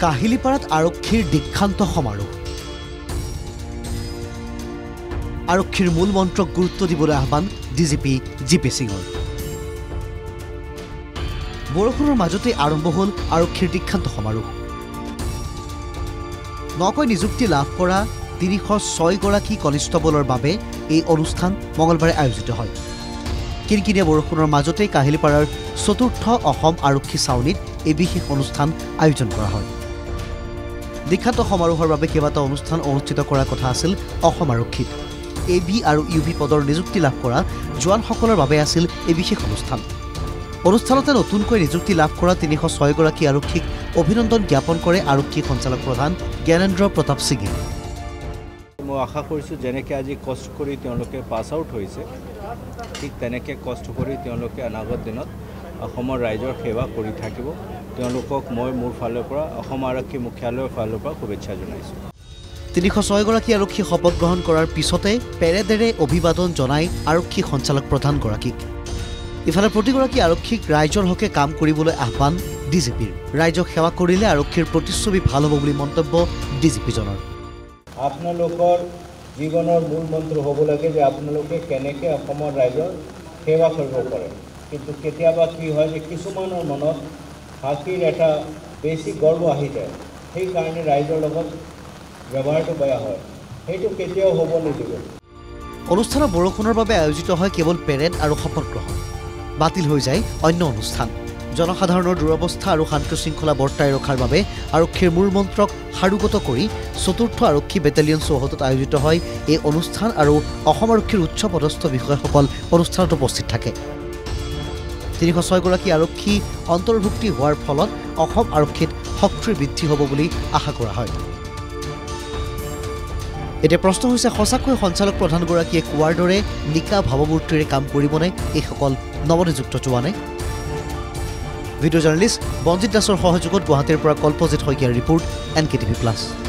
কাহিলীপাৰাত আৰক্ষীৰ দীক্ষান্ত সমাৰোহ আৰক্ষীৰ মূল মন্ত্ৰক গুৰুত্ব দিবলৈ আহ্বান ডিজিপি জিপি সিঙৰ বৰষুণৰ মাজতে আৰম্ভ হ'ল আৰক্ষীৰ দীক্ষান্ত সমাৰোহ নকৈ নিযুক্তি লাভ কৰা ৩০৬ গৰাকী কনিষ্টবলৰ বাবে এই অনুষ্ঠান মঙলবাৰে আয়োজিত হয় কিনকিনীয়া বৰষুণৰ মাজতে কাহিলীপাৰাৰ চতুৰ্থ অসম আৰক্ষী ছাউনীত এই বিশেষ অনুষ্ঠান আয়োজন কৰা হয় দীক্ষান্ত সমাৰোহৰ বাবে কেইবাটাও অনুষ্ঠান অনুষ্ঠিত কৰাৰ কথা আছিল অসম আৰক্ষীত এবি আৰু ইউবি পদৰ নিযুক্তি লাভ কৰা জোৱানসকলৰ বাবে আছিল এই বিশেষ অনুষ্ঠানতে নতুনকৈ নিযুক্তি লাভ কৰা ৩০৬ গৰাকী আৰক্ষীক অভিনন্দন জ্ঞাপন কৰে আৰক্ষী সঞ্চালক প্ৰধান জ্ঞানেন্দ্ৰ প্ৰতাপ সিঙে মই আশা কৰিছোঁ যেনেকৈ আজি কষ্ট কৰি তেওঁলোকে পাছ আউট হৈছে ঠিক তেনেকৈ কষ্ট কৰি তেওঁলোকে অনাগত দিনত অসমৰ ৰাইজৰ সেৱা কৰি থাকিব তেওঁলোকক মই মোৰ ফালৰ পৰা অসম আৰক্ষী মুখ্যালয়ৰ ফালৰ পৰা শুভেচ্ছা জনাইছোঁ ৩০৬ গৰাকী আৰক্ষী শপত গ্ৰহণ কৰাৰ পিছতে পেৰেডেৰে অভিবাদন জনাই আৰক্ষী সঞ্চালক প্ৰধানগৰাকীক ইফালে প্ৰতিগৰাকী আৰক্ষীক ৰাইজৰ হকে কাম কৰিবলৈ আহ্বান ডিজিপিৰ ৰাইজক সেৱা কৰিলে আৰক্ষীৰ প্ৰতিচ্ছবি ভাল হ'ব বুলি মন্তব্য ডিজিপিজনৰ আপোনালোকৰ জীৱনৰ মূল মন্ত্ৰ হ'ব লাগে যে আপোনালোকে কেনেকৈ অসমৰ ৰাইজৰ সেৱা কৰিব পাৰে কিন্তু কেতিয়াবা কি হয় যে কিছুমানৰ মনত হাকিৰ এটা বেছি গৰ্ব আহি যায় সেইকাৰণে ৰাইজৰ লগত ব্যৱহাৰটো বেয়া হয় সেইটো কেতিয়াও হ'ব নিদিব অনুষ্ঠানৰ বৰষুণৰ বাবে আয়োজিত হয় কেৱল পেৰেড আৰু শপত গ্ৰহণ বাতিল হৈ যায় অন্য অনুষ্ঠান জনসাধাৰণৰ দুৰৱস্থা আৰু শান্তি শৃংখলা বৰ্তাই ৰখাৰ বাবে আৰক্ষীৰ মূল মন্ত্ৰক সাৰোগত কৰি চতুৰ্থ আৰক্ষী বেটেলিয়ন চৌহদত আয়োজিত হয় এই অনুষ্ঠান আৰু অসম আৰক্ষীৰ উচ্চ পদস্থ বিষয়াসকল অনুষ্ঠানত উপস্থিত থাকে ৩০৬ গৰাকী আৰক্ষী অন্তৰ্ভুক্তি হোৱাৰ ফলত অসম আৰক্ষীত শক্তিৰ বৃদ্ধি হ'ব বুলি আশা কৰা হয় এতিয়া প্ৰশ্ন হৈছে সঁচাকৈ সঞ্চালক প্ৰধানগৰাকীয়ে কোৱাৰ দৰে নিকা ভাৱমূৰ্তিৰে কাম কৰিবনে এইসকল নৱনিযুক্ত জোৱানে ভিডিঅ' জাৰ্নেলিষ্ট বঞ্জিত দাসৰ সহযোগত গুৱাহাটীৰ পৰা কল্পজিৎ শইকীয়াৰ ৰিপৰ্ট NKTV+।